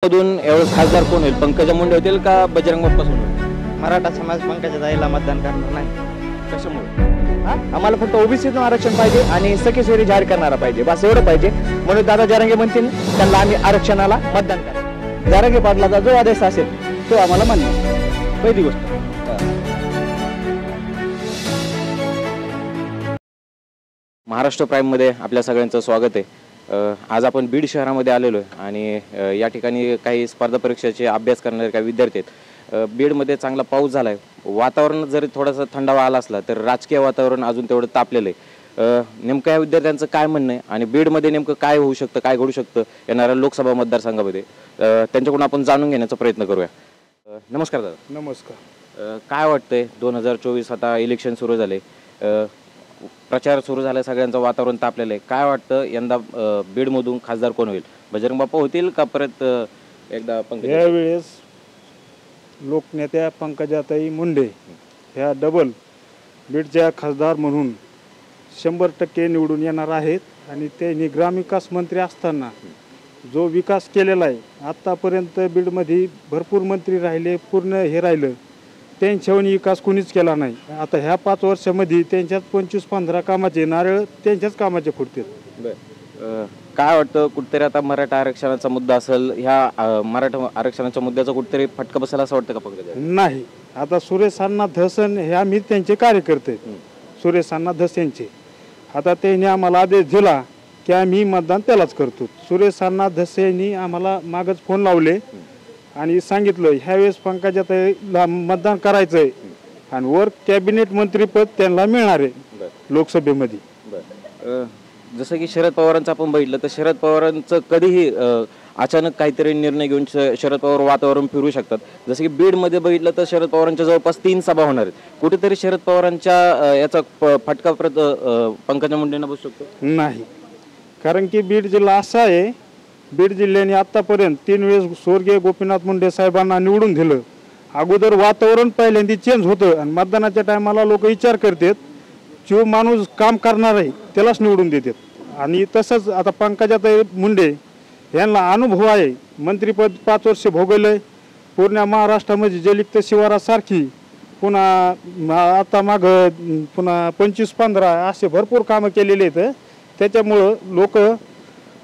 मधून यावेळेस खासदार कोण होईल? पंकजा मुंडे होतील का बजरंग बाप्पा सोनवणे? मराठा समाज पंकजाताईला मतदान करणार नाही. कशामुळे? आम्हाला फक्त ओबीसीतून आरक्षण पाहिजे आणि सखेश्वरी जाहीर करणारा पाहिजे, बस एवढं पाहिजे. म्हणून दादा जरांगे म्हणतील त्यांना आम्ही आरक्षणाला मतदान करा. जरांगे पाटलाचा जो आदेश असेल तो आम्हाला मान्य. पहिली गोष्ट. महाराष्ट्र प्राईममध्ये आपल्या सगळ्यांचं स्वागत आहे. आज आपण बीड शहरामध्ये आलेलो आहे आणि या ठिकाणी काही स्पर्धा परीक्षेचे अभ्यास करणारे काही विद्यार्थी आहेत. बीडमध्ये चांगला पाऊस झाला आहे. वातावरण जरी थोडासा थंडावा आला असला तर राजकीय वातावरण अजून तेवढं तापलेलं आहे. नेमकं या विद्यार्थ्यांचं काय म्हणणं आहे आणि बीडमध्ये नेमकं काय होऊ शकतं, काय घडू शकतं येणाऱ्या लोकसभा मतदारसंघामध्ये, त्यांच्याकडून आपण जाणून घेण्याचा प्रयत्न करूया. नमस्कार दादा. नमस्कार. काय वाटतंय 2024 आता इलेक्शन सुरू झाले, प्रचार सुरू झाला, सगळ्यांचं वातावरण तापलेलं आहे. काय वाटतं यंदा बीडमधून खासदार कोण होईल? बजरंग बाप्पा होतील का परत एकदा पंकजा? यावेळेस लोकनेत्या पंकजाताई मुंडे ह्या डबल बीडच्या खासदार म्हणून 100% निवडून येणार आहेत. आणि त्यांनी ग्रामविकास मंत्री असताना जो विकास केलेला आहे, आत्तापर्यंत बीडमध्ये भरपूर मंत्री राहिले, पूर्ण हे राहिलं, त्यांच्यावर विकास कोणीच केला नाही. आता ह्या 5 वर्षामध्ये त्यांच्यात 25-15 कामाचे नारळ त्यांच्याच कामाचे फुटतील. काय वाटतं कुठेतरी आता मराठा आरक्षणाचा मुद्दा असेल, ह्या मराठा आरक्षणाच्या मुद्द्याचा कुठेतरी फटका बसायला असं वाटतं का पंकजा? नाही. आता सुरेश अण्णा धसन हे आम्ही त्यांचे कार्यकर्ते आहेत. सुरेश अण्णा धस यांचे आता त्यांनी आम्हाला आदेश दिला की आम्ही मतदान त्यालाच करतो. सुरेश अण्णा धस यांनी आम्हाला मागच फोन लावले आणि सांगितलं ह्यावेळेस पंकजाताईला मतदान करायचंय आणि वर कॅबिनेट मंत्रीपद त्यांना मिळणार आहे लोकसभेमध्ये. जसं की शरद पवारांचं आपण बघितलं तर शरद पवारांचं कधीही अचानक काहीतरी निर्णय घेऊन शरद पवार वातावरण फिरू शकतात. जसं की बीडमध्ये बघितलं तर शरद पवारांच्या जवळपास 3 सभा होणार आहेत. कुठेतरी शरद पवारांच्या याचा फटका परत पंकजा मुंडेंना बसू शकतो? नाही, कारण की बीड जिल्हा असा आहे, बीड जिल्ह्याने आतापर्यंत 3 वेळेस स्वर्गीय गोपीनाथ मुंडे साहेबांना निवडून दिलं. अगोदर वातावरण पहिल्यांदा चेंज होतं आणि मतदानाच्या टायमाला लोक विचार करतात जो माणूस काम करणार आहे त्यालाच निवडून देतात. आणि तसंच आता पंकजाताई मुंडे यांना अनुभव आहे, मंत्रीपद 5 वर्ष भोगवलंय. पूर्ण महाराष्ट्रामध्ये जलिक्त शिवारासारखी पुन्हा आता माग पुन्हा 25-15 असे भरपूर कामं केलेले आहेत. त्याच्यामुळं लोक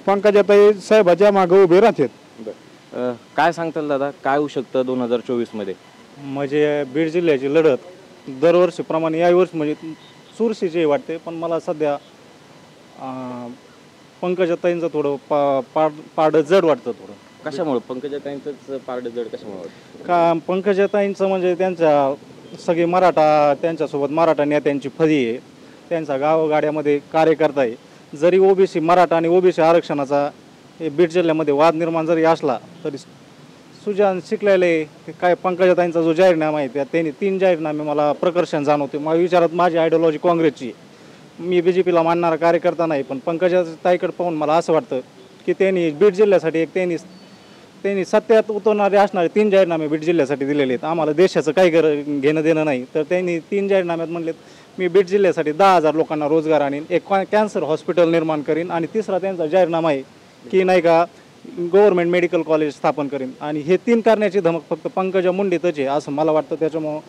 पंकजाताई साहेबाच्या मागे उभे राहतात. काय सांगताल दादा, काय होऊ शकतं 2024 मध्ये? म्हणजे बीड जिल्ह्याची लढत दरवर्षीप्रमाणे यावर्षी म्हणजे चुरशीची वाटते, पण मला सध्या पंकजाताईंचं थोडं पारडं जड वाटतं. थोडं कशामुळे पंकजाताईंचंच पारडं जड कशामुळे वाटतं? का पंकजाताईंचं म्हणजे त्यांच्या सगळे मराठा, त्यांच्यासोबत मराठा नेत्यांची फदी आहे, त्यांचा गावगाड्यामध्ये कार्यकर्ता आहे. जरी ओबीसी मराठा आणि ओबीसी आरक्षणाचा बीड जिल्ह्यामध्ये वाद निर्माण जरी असला तरी सुजान शिकलेले काय पंकजाताईंचा जो जाहीरनामा आहे त्यात त्यांनी 3 जाहीरनामे मला प्रकर्षण जाणवते. माझ्या विचारात माझी आयडिओलॉजी काँग्रेसची, मी BJPला मानणारा कार्यकर्ता नाही, पण पंकजाताईकडे पाहून मला असं वाटतं की त्यांनी बीड जिल्ह्यासाठी एक त्यांनी सत्यात उतरणारे असणारे 3 जाहीरनामे बीड जिल्ह्यासाठी दिलेले आहेत. आम्हाला देशाचं काही घेणं देणं नाही, तर त्यांनी 3 जाहीरनाम्यात म्हणलेत मी बीड जिल्ह्यासाठी 10,000 लोकांना रोजगार आणीन, एक कॅन्सर हॉस्पिटल निर्माण करीन आणि तिसरा त्यांचा जाहीरनामा आहे की नाही का गव्हर्नमेंट मेडिकल कॉलेज स्थापन करीन. आणि हे 3 करण्याची धमक फक्त पंकजा मुंडेतच आहे असं मला वाटतं. त्याच्यामुळं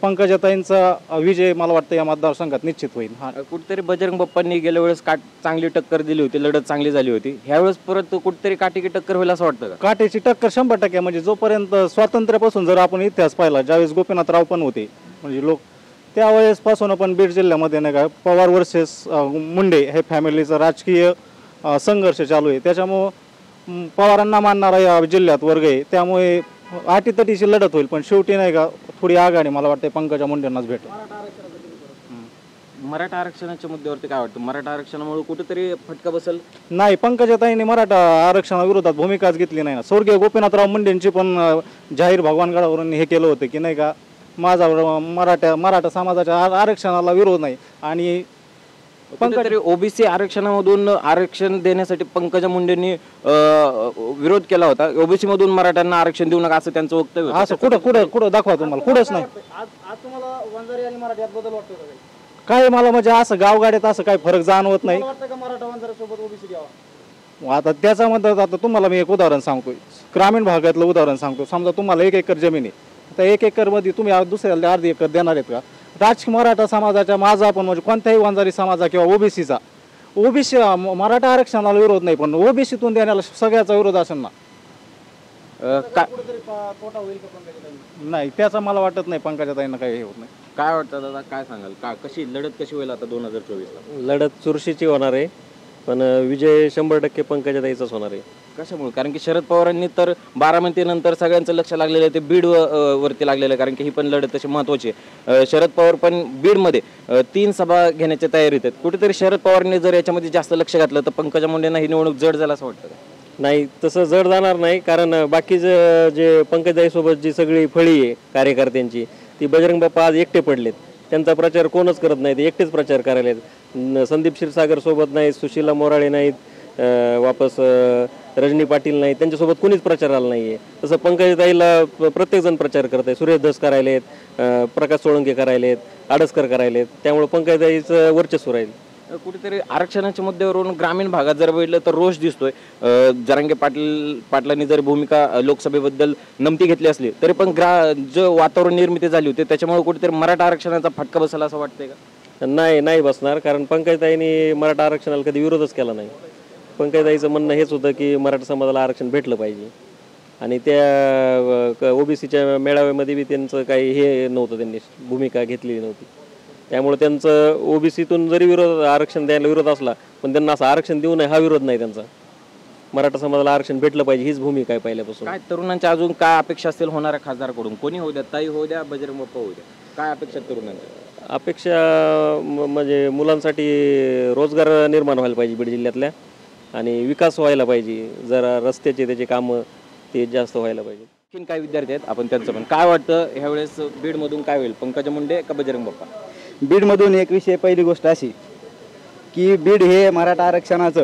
पंकजाताईंचा विजय मला वाटतं या मतदारसंघात निश्चित होईल. कुठेतरी बजरंग बाप्पांनी गेल्या वेळेस चांगली टक्कर दिली होती, लढत चांगली झाली होती. ह्यावेळेस परत कुठेतरी काटेकी टक्कर होईल असं वाटतं का? काटेची टक्कर 100%. म्हणजे जोपर्यंत स्वातंत्र्यापासून जर आपण इतिहास पाहिला, ज्यावेळेस गोपीनाथराव पण होते म्हणजे लोक त्यावेळेसपासून पण बीड जिल्ह्यामध्ये नाही का पवार वर्सेस मुंडे हे फॅमिलीचं राजकीय संघर्ष चालू आहे. त्याच्यामुळं पवारांना मानणारा या जिल्ह्यात वर्ग आहे, त्यामुळे आटीतटीची लढत होईल. पण शेवटी नाही का थोडी आघाडी मला वाटते पंकजा मुंडेंनाच भेटेल. मराठा आरक्षणाच्या मुद्द्यावरती काय वाटतं? मराठा आरक्षणामुळे कुठेतरी फटका बसेल? नाही, पंकजाताईंनी मराठा आरक्षणाविरोधात भूमिकाच घेतली नाही ना. स्वर्गीय गोपीनाथराव मुंडेंची पण जाहीर भगवानगडावरून हे केलं होतं की नाही का माझा मराठा समाजाच्या आरक्षणाला विरोध नाही. आणि कुठेतरी ओबीसी आरक्षणामधून आरक्षण देण्यासाठी पंकजा मुंडेंनी विरोध केला होता. ओबीसी मधून मराठ्यांना आरक्षण देऊ नका असं त्यांचं वक्तव्य. असं कुठं दाखवा तुम्हाला, कुठंच नाही. आज तुम्हाला वंजारी आणि मराठ्यात बदल वाटतो काय? मला म्हणजे असं गावगाड्यात असं काही फरक जाणवत नाही. मराठा वंजारी सोबत ओबीसी द्यावा आता त्याच्यामध्ये आता तुम्हाला मी एक उदाहरण सांगतो, ग्रामीण भागातलं उदाहरण सांगतो. समजा तुम्हाला 1 एकर जमीन आहे, आता 1 एकरमध्ये तुम्ही दुसऱ्याला अर्धी एकर देणार आहेत का? राजकीय मराठा समाजाच्या माझा पण म्हणजे कोणत्याही वंजारी समाजा किंवा ओबीसीचा मराठा आरक्षणाला विरोध नाही, पण ओबीसीतून देण्याला सगळ्याचा विरोध असेल ना. नाही, त्याचा मला वाटत नाही पंकजाताईंना काही हे होत नाही. काय वाटतं दादा, काय सांगाल, कशी लढत कशी होईल आता 2024ला? लढत चुरशीची होणार आहे, पण विजय 100% पंकजाताईचाच होणार आहे. कशामुळे? कारण की शरद पवारांनी तर बारामतीनंतर सगळ्यांचं लक्ष लागलेलं आहे ते बीड वरती लागलेलं आहे, कारण की ही पण लढत तशी महत्त्वाची आहे. शरद पवार पण बीडमध्ये 3 सभा घेण्याच्या तयारीत आहेत. कुठेतरी शरद पवारांनी जर याच्यामध्ये जास्त लक्ष घातलं तर पंकजा मुंडेंना ही निवडणूक जड झालं असं वाटतं का? नाही, तसं जड जाणार नाही, कारण बाकीचं जे पंकजाताईसोबत जी सगळी फळी आहे कार्यकर्त्यांची, ती बजरंग बाप्पा आज एकटे पडलेत. त्यांचा प्रचार कोणच करत नाही, ते एकटेच प्रचार करायला आहेत. संदीप क्षीरसागर सोबत नाहीत, सुशीला मोराळे नाहीत, वापस रजनी पाटील नाहीत, त्यांच्यासोबत कोणीच प्रचाराला नाही आहे. तसं पंकजाताईला प्रत्येकजण प्रचार करत आहे. सुरेश धस करायला आहेत, प्रकाश सोळंके करायला आहेत, आडसकर करायला आहेत. त्यामुळे पंकजाताईचं वर्चस्व राहील. कुठेतरी आरक्षणाच्या मुद्द्यावरून ग्रामीण भागात जर बघितलं तर रोष दिसतोय. जरांगे पाटलांनी जर भूमिका लोकसभेबद्दल नमती घेतली असली तरी पण जो वातावरण निर्मिती झाली होती त्याच्यामुळे कुठेतरी मराठा आरक्षणाचा फटका बसला असं वाटतंय का? नाही बसणार, कारण पंकजाताईंनी मराठा आरक्षणाला कधी विरोधच केला नाही. पंकजाताईचं म्हणणं हेच होतं की मराठा समाजाला आरक्षण भेटलं पाहिजे, आणि त्या ओबीसीच्या मेळाव्यामध्ये बी त्यांचं काही हे नव्हतं, त्यांनी भूमिका घेतलेली नव्हती. त्यामुळे त्यांचं ओबीसीतून जरी आरक्षण द्यायला विरोध असला, पण त्यांना असं आरक्षण देऊ नये हा विरोध नाही त्यांचा. मराठा समाजाला आरक्षण भेटलं पाहिजे हीच भूमिका आहे पहिल्यापासून. काय तरुणांच्या अजून काय अपेक्षा असतील होणाऱ्या खासदारकडून? कोणी होऊ द्या, ताई होऊ द्या, बजरंग बाप्पा होऊ द्या, काय अपेक्षा तरुणांच्या? अपेक्षा म्हणजे मुलांसाठी रोजगार निर्माण व्हायला पाहिजे बीड जिल्ह्यातल्या, आणि विकास व्हायला पाहिजे. जरा रस्त्याचे त्याचे कामं ते जास्त व्हायला पाहिजे. आणखीन काय विद्यार्थी आहेत आपण त्यांचं पण काय वाटतं ह्यावेळेस बीडमधून काय होईल, पंकजा मुंडे का बजरंग बाप्पा? बीडमधून एक विषय, पहिली गोष्ट अशी की बीड हे मराठा आरक्षणाचं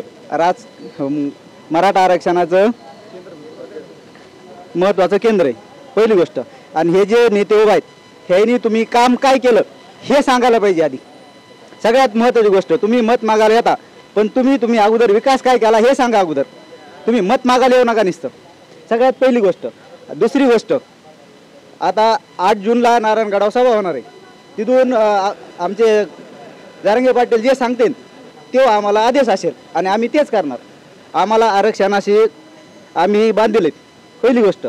महत्त्वाचं केंद्र आहे, पहिली गोष्ट. आणि हे जे नेते उभे आहेत ह्यांनी तुम्ही काम काय केलं हे सांगायला पाहिजे आधी. सगळ्यात महत्त्वाची गोष्ट, तुम्ही मत मागायला येता, पण तुम्ही अगोदर विकास काय केला हे सांगा अगोदर. तुम्ही मत मागायला येऊ नका नुसतं, सगळ्यात पहिली गोष्ट. दुसरी गोष्ट, आता 8 जूनला नारायणगडावर सभा होणार आहे. तिथून आमचे जरांगे पाटील जे सांगतील तेव्हा आम्हाला आदेश असेल आणि आम्ही तेच करणार. आम्हाला आरक्षणाशी आम्ही बांधलेत, पहिली गोष्ट.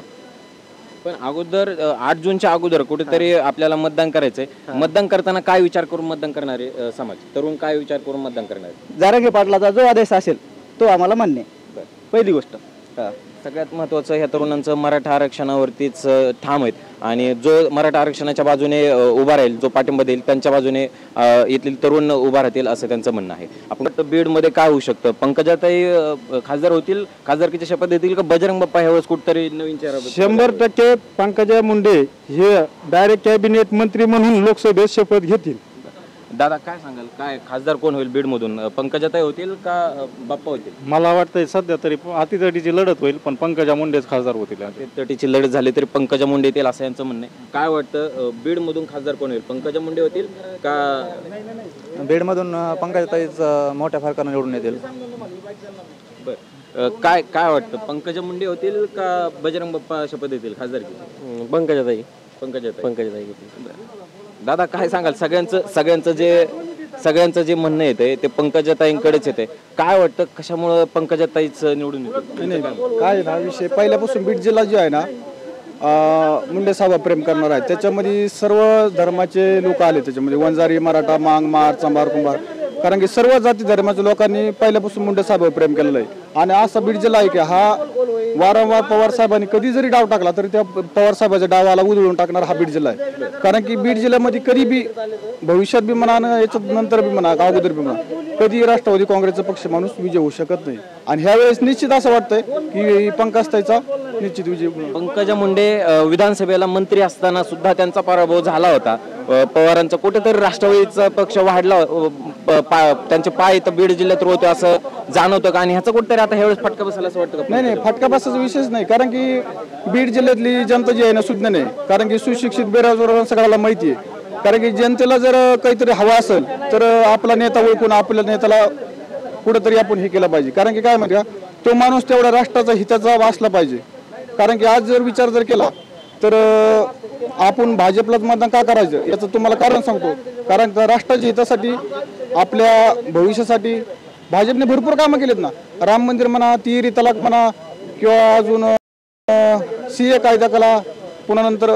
पण अगोदर 8 जूनच्या अगोदर कुठेतरी आपल्याला मतदान करायचंय. मतदान करताना काय विचार करून मतदान करणारे समाज, तरुण काय विचार करून मतदान करणारे? जरांगे पाटलाचा जो आदेश असेल तो आम्हाला मान्य आहे, पहिली गोष्ट. सगळ्यात महत्त्वाचं ह्या तरुणांचं मराठा आरक्षणावरतीच ठाम आहेत, आणि जो मराठा आरक्षणाच्या बाजूने उभा राहील, जो पाठिंबा देईल त्यांच्या बाजूने येथील तरुण उभा राहतील असं त्यांचं म्हणणं आहे. आपण बीडमध्ये काय होऊ शकतं? पंकजाताई खासदार होतील, खासदारकीची शपथ देतील का बजरंग बाप्पा ह्यावेळेस कुठतरी नवीन चेहरा? 100% पंकजा मुंडे हे डायरेक्ट कॅबिनेट मंत्री म्हणून लोकसभेत शपथ घेतील. दादा काय सांगाल, काय खासदार कोण होईल बीडमधून? पंकजाताई होतील का बाप्पा होतील? मला वाटतंय सध्या तरी अतितटीची लढत होईल, पण पंकजा मुंडेच खासदार होतील. तटीची लढत झाली तरी पंकजा मुंडे येतील असं यांचं म्हणणं आहे. काय वाटतं बीडमधून खासदार कोण होईल? पंकजा मुंडे होतील का? बीडमधून पंकजाताईच मोठ्या फरकाने निवडून येतील. बरं, काय वाटतं, पंकजा मुंडे होतील का बजरंग बाप्पा शपथ देतील खासदारकी? पंकजाताई घेतील. दादा काय सांगाल, सगळ्यांचं जे म्हणणं येते ते पंकजाताईंकडेच येते. काय वाटतं कशामुळं पंकजाताईच निवडून येते? नाही काय ना विषय, पहिल्यापासून बीड जिल्हा जो आहे ना मुंडे साहेब प्रेम करणार आहे. त्याच्यामध्ये सर्व धर्माचे लोक आले, त्याच्यामध्ये वंजारी, मराठा, मांग, मार, चंभार, कुंभार, कारण की सर्व जाती धर्माच्या लोकांनी पहिल्यापासून मुंडे साहेब प्रेम केलेलं आहे. आणि असा बीड जिल्हा आहे की हा वारंवार पवार साहेबांनी कधी जरी डाव टाकला तरी त्या पवार साहेबाच्या डावाला उधळून टाकणार हा बीड जिल्हा आहे. कारण की बीड जिल्ह्यामध्ये कधी बी भविष्यात बी म्हणा, याच्यात नंतर बी म्हणा, अगोदर बी म्हणा, कधी राष्ट्रवादी काँग्रेसचा पक्ष माणूस विजय होऊ शकत नाही. आणि ह्यावेळेस निश्चित असं वाटतंय की पंकजाताईचा निश्चित विजय. पंकजा मुंडे विधानसभेला मंत्री असताना सुद्धा त्यांचा पराभव झाला होता. पवारांचा कुठेतरी राष्ट्रवादीचा पक्ष वाढला, त्यांचे पाय तर बीड जिल्ह्यात रोवते असं जाणवतं का? आणि ह्याचा कुठेतरी आता ह्यावेळेस फटका बसायला असं वाटतं का? नाही, फटका बसायचा विषयच नाही. कारण की बीड जिल्ह्यातली जनता जी आहे ना सुज्ञ नाही, कारण की सुशिक्षित बेरोजगार सगळ्याला माहिती आहे. कारण की जनतेला जर काहीतरी हवा असेल तर आपला नेता ओळखून आपल्या नेत्याला कुठेतरी आपण हे केलं पाहिजे. कारण की काय माहिती का, तो माणूस तेवढा राष्ट्राचा हिताचा असला पाहिजे. कारण की आज जर विचार जर केला तर आपण भाजपलाच मतदान का करायचं याचं तुम्हाला कारण सांगतो. कारण राष्ट्राच्या हितासाठी आपल्या भविष्यासाठी भाजपने भरपूर कामं केलीत ना. राम मंदिर म्हणा, तिहेरी तलाक म्हणा, किंवा अजून CA कायदा केला, पुन्हा नंतर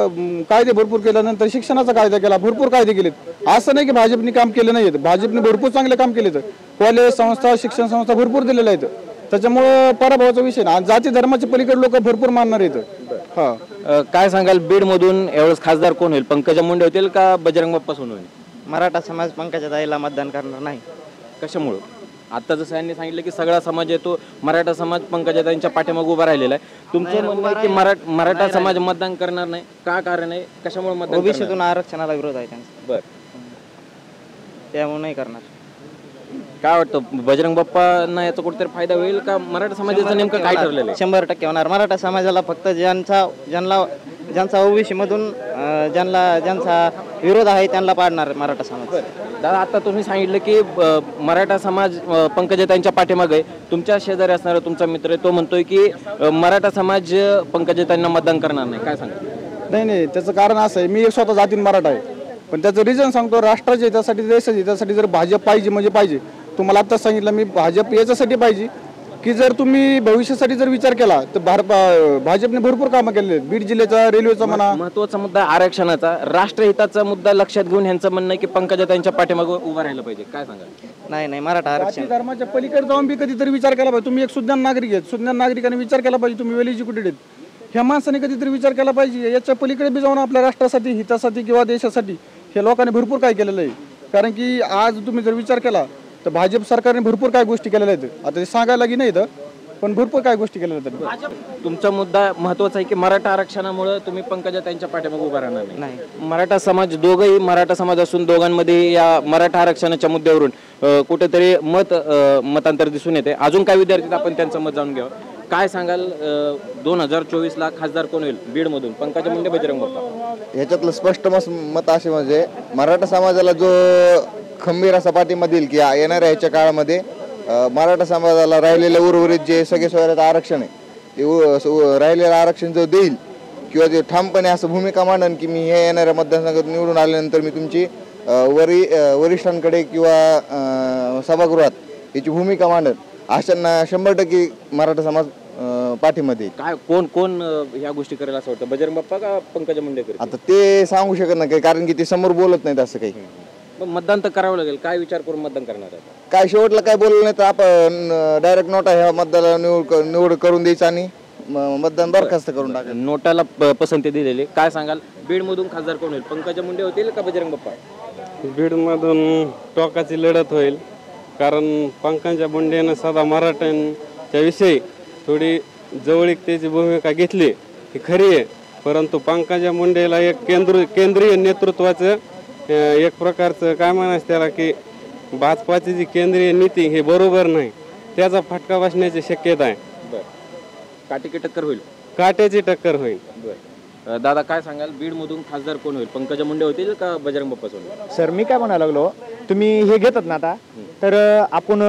कायदे भरपूर केल्यानंतर शिक्षणाचा कायदा केला, भरपूर कायदे केलेत. असं नाही की भाजपने काम केलं नाही. भाजपने भरपूर चांगले काम केलेत. कॉलेज संस्था, शिक्षण संस्था भरपूर दिलेल्या आहेत. त्याच्यामुळं पराभवाचा विषय ना. जाती धर्माच्या पलीकडे लोक भरपूर मानणार आहेत. हा, काय सांगाल बीडमधून यावेळेस खासदार कोण होईल? पंकजा मुंडे होतील का बजरंग बाप्पा सोनवणे? मराठा समाज पंकजाताईला मतदान करणार नाही. कशामुळं? आता जसं यांनी सांगितलं की सगळा समाज आहे तो मराठा समाज पंकजाताईंच्या पाठीमागे उभा राहिलेला आहे. तुमचं म्हणणं आहे की मराठा समाज मतदान करणार नाही, का कारण आहे? कशामुळे मतदान? ओबीसीतून आरक्षणाला विरोध आहे त्यांचा. बरं, त्यामुळे नाही करणार. काय वाटतं बजरंग बाप्पांना याचा कुठेतरी फायदा होईल का? मराठा समाजाचं नेमकं काय ठरलेलं आहे? 100% होणार. मराठा समाजाला फक्त ज्यांचा ओबीसी मधून ज्यांचा विरोध आहे त्यांना पाडणार मराठा समाज. दादा, आता तुम्ही सांगितलं की मराठा समाज पंकजाताईंच्या पाठीमागे आहे. तुमच्या शेजारी असणारा तुमचा मित्र आहे तो म्हणतोय की मराठा समाज पंकजाताईंना मतदान करणार नाही, काय सांगा? नाही, त्याचं कारण असं आहे, मी एक स्वतः जातीन मराठा आहे, पण त्याचं रिझन सांगतो. राष्ट्राच्या हितासाठी, देशाच्या हितासाठी जर भाजप पाहिजे म्हणजे पाहिजे. तुम्हाला आत्ताच सांगितलं मी, भाजप याच्यासाठी पाहिजे की जर तुम्ही भविष्यासाठी जर विचार केला तर भाजपने भरपूर कामं केलेली आहेत. बीड जिल्ह्याचा रेल्वेचा म्हणा. महत्वाचा मुद्दा आरक्षणाचा, राष्ट्रहिताचा मुद्दा लक्षात घेऊन यांचं म्हणणं आहे की पंकजाताईंच्या पाठीमागे उभा राहिलं पाहिजे, काय सांगा? नाही, मराठा आरक्षण. जाती धर्माच्या पलीकडे जाऊन बी कधीतरी विचार केला पाहिजे. तुम्ही एक सुज्ञान नागरिक आहेत, सुज्ञान नागरिकांनी विचार केला पाहिजे. तुम्ही वेल एज्युकेटेड आहेत, ह्या माणसाने कधीतरी विचार केला पाहिजे. याच्या पलीकडे बी जाऊन आपल्या राष्ट्रासाठी, हितासाठी किंवा देशासाठी हे लोकांनी भरपूर काय केलेलं आहे. कारण की आज तुम्ही जर विचार केला तर भाजप सरकारने भरपूर काय गोष्टी केलेल्या आहेत. आता ते सांगायला की नाही, पण भरपूर काय गोष्टी केलेल्या आहेत. तुमचा मुद्दा महत्वाचा आहे की मराठा आरक्षणामुळे तुम्ही पंकजाताईंच्या पाठीमागे उभा राहणार नाही. मराठा समाज, दोघंही मराठा समाज असून दोघांमध्ये या मराठा आरक्षणाच्या मुद्द्यावरून कुठेतरी मतांतर दिसून येते. अजून काय विद्यार्थी आपण त्यांचं मत जाणून घ्यावं. काय सांगाल 2024ला खासदार कोण होईल बीडमधून? पंकजा मुंडे, बजरंग बाप्पा? ह्याच्यातलं स्पष्ट मत असे म्हणजे मराठा समाजाला जो खंबीर असा पाठिंबा देईल की येणाऱ्या ह्याच्या काळामध्ये मराठा समाजाला राहिलेलं उर्वरित जे सगळे सोयऱ्याचं आरक्षण आहे ते राहिलेलं आरक्षण जो देईल किंवा जे ठामपणे असं भूमिका मांडन की मी हे येणाऱ्या मतदारसंघात निवडून आल्यानंतर मी तुमची वरिष्ठांकडे किंवा सभागृहात याची भूमिका मांडन, अशांना 100% मराठा समाज पाठिंबा देईल. काय कोण ह्या गोष्टी करेल असं वाटतं? बजरंग बाप्पा का पंकजा मुंडे करेल? आता ते सांगू शकत नाही, कारण की ते समोर बोलत नाहीत असं काही. मतदान तर करावं लागेल. काय विचार करून मतदान करणार आहे? काय शेवटला काय बोललं नाही तर आपण डायरेक्ट नोटा ह्या मतदाराला निवड करून द्यायचं आणि मतदान बरखास्त करून टाकायचं. नोटाला पसंती दिलेली. काय सांगाल बीडमधून खासदार कोण होईल? पंकजा मुंडे होतील का बजरंग बाप्पा? बीडमधून टोकाची लढत होईल. कारण पंकजा मुंडेनं सदा मराठ्यांच्या विषयी थोडी जवळीकतेची भूमिका घेतली ही खरी आहे, परंतु पंकजा मुंडेला एक केंद्रीय नेतृत्वाचं एक प्रकारचं काय म्हणायचं त्याला की भाजपाची जी केंद्रीय नीती हे बरोबर नाही, त्याचा फटका बसण्याची शक्यता आहे. काटेकी टक्कर होईल? काट्याची टक्कर होईल. दादा, काय सांगाल बीडमधून खासदार कोण होईल? पंकजा मुंडे होतील का बजरंग बाप्पा होईल? सर, मी काय म्हणायला लागलो, तुम्ही हे घेतात ना आता, तर आपण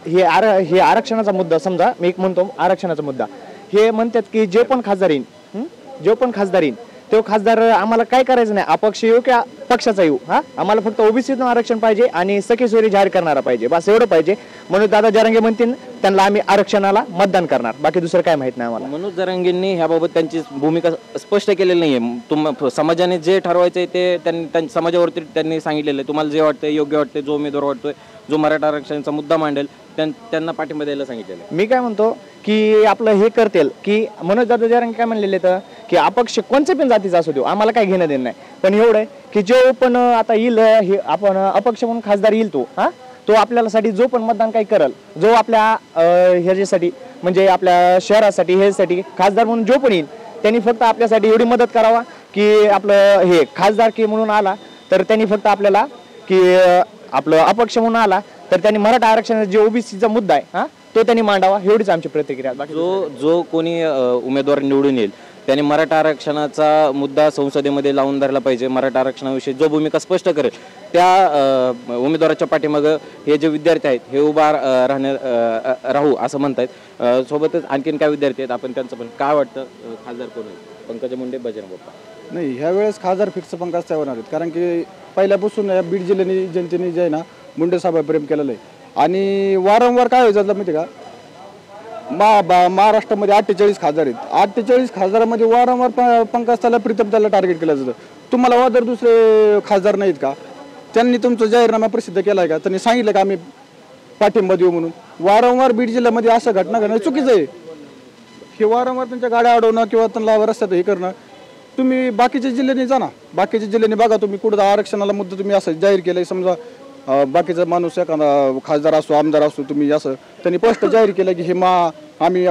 हे आरक्षणाचा मुद्दा समजा, मी एक म्हणतो आरक्षणाचा मुद्दा, हे म्हणतात की जे पण खासदार येईन तो खासदार आम्हाला काय करायचं नाही, अपक्ष येऊ किंवा पक्षाचा येऊ, आम्हाला फक्त ओबीसीतून आरक्षण पाहिजे आणि सखी सोयरी जाहीर करणारा पाहिजे, बस एवढं पाहिजे. म्हणून दादा जरांगे म्हणतील त्यांना आम्ही आरक्षणाला मतदान करणार, बाकी दुसरं काय माहित नाही आम्हाला. मनोज जरांगेंनी ह्याबाबत त्यांची भूमिका स्पष्ट केलेली नाहीये. समाजाने जे ठरवायचंय ते त्यांनी समाजावरती त्यांनी सांगितलेलं आहे. तुम्हाला जे वाटतंय, योग्य वाटतंय, जो उमेदवार वाटतोय, जो मराठा आरक्षणाचा मुद्दा मांडेल त्यांना पाठिंबा द्यायला सांगितलेलं आहे. मी काय म्हणतो की आपलं हे करतील की मनोज दादा जरांगे काय म्हणलेले तर की अपक्ष कोणत्या पण जातीचा असू देऊ, आम्हाला काही घेणं देणं नाही, पण एवढं आहे की जो पण आता येईल हे आपण अपक्ष म्हणून खासदार येईल तो आपल्याला साठी जो पण मतदान काही करल, जो आपल्या ह्याच्यासाठी म्हणजे आपल्या शहरासाठी ह्यासाठी खासदार म्हणून जो पण येईल त्यांनी फक्त आपल्यासाठी एवढी मदत करावा की आपलं हे खासदार की म्हणून आला तर त्यांनी फक्त आपल्याला की आपलं अपक्ष म्हणून आला तर त्यांनी मराठा आरक्षणाचा जे ओबीसीचा मुद्दा आहे तो त्यांनी मांडावा, एवढीच आमची प्रतिक्रिया. जो कोणी उमेदवार निवडून येईल त्यांनी मराठा आरक्षणाचा मुद्दा संसदेमध्ये लावून धरला पाहिजे. मराठा आरक्षणाविषयी जो भूमिका स्पष्ट करेल त्या उमेदवाराच्या पाठीमागं हे जे विद्यार्थी आहेत हे उभा राहू असं म्हणतायत. सोबतच आणखीन काय विद्यार्थी आहेत आपण त्यांचं पण काय वाटतं खासदार कोण होईल? पंकजा मुंडे, बजरंग बाप्पा? नाही, ह्या वेळेस खासदार फिक्स पंकज साहेब होणार आहेत. कारण की पहिल्यापासून या बीड जिल्ह्याने जनतेने जे आहे ना मुंडे साहेब प्रेम केलेलं आहे. आणि वारंवार काय व्हायचं माहिती का, महाराष्ट्रामध्ये 48 खासदार आहेत. 48 खासदारामध्ये वारंवार पंकज त्याला प्रीतम त्याला टार्गेट केलं जातं. तुम्हाला वादर दुसरे खासदार नाहीत का? त्यांनी तुमचा जाहीरनामा प्रसिद्ध केला आहे का? त्यांनी सांगितलं का आम्ही पाठिंबा देऊ म्हणून? वारंवार बीड जिल्ह्यामध्ये असं घटना घडणं चुकीचं आहे. हे वारंवार त्यांच्या गाड्या अडवणं किंवा त्यांना रस्त्यात हे करणं. तुम्ही बाकीच्या जिल्ह्याने जा ना, बाकीच्या जिल्ह्याने बघा तुम्ही कुठं आरक्षणाला मुद्दा तुम्ही असं जाहीर केलं. समजा बाकीचा माणूस एखादा खासदार असो आमदार असो तुम्ही असं त्यांनी स्पष्ट जाहीर केलं की हे आम्ही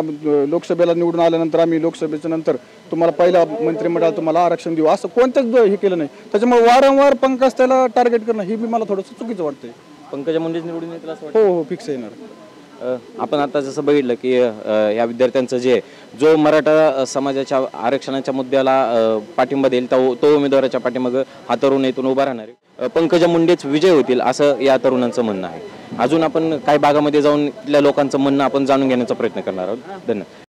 लोकसभेला निवडून आल्यानंतर आम्ही लोकसभेच्या नंतर तुम्हाला पहिला मंत्रिमंडळ तुम्हाला आरक्षण देऊ असं कोणत्याच हे केलं नाही. त्याच्यामुळे वारंवार पंकज त्याला टार्गेट करणं हे मी मला थोडंसं चुकीचं वाटतंय. पंकजा मुंडेच निवडून येतील असं वाटतं? हो, फिक्स येणार. आपण आता जसं बघितलं की या विद्यार्थ्यांचं जे जो मराठा समाजाच्या आरक्षणाच्या मुद्द्याला पाठिंबा देईल तो उमेदवाराच्या पाठीमागं हा तरुण इथून उभा राहणार आहे. पंकजा मुंडेच विजय होतील असं या तरुणांचं म्हणणं आहे. अजून आपण काही भागामध्ये जाऊन तिथल्या लोकांचं म्हणणं आपण जाणून घेण्याचा प्रयत्न करणार आहोत. धन्यवाद.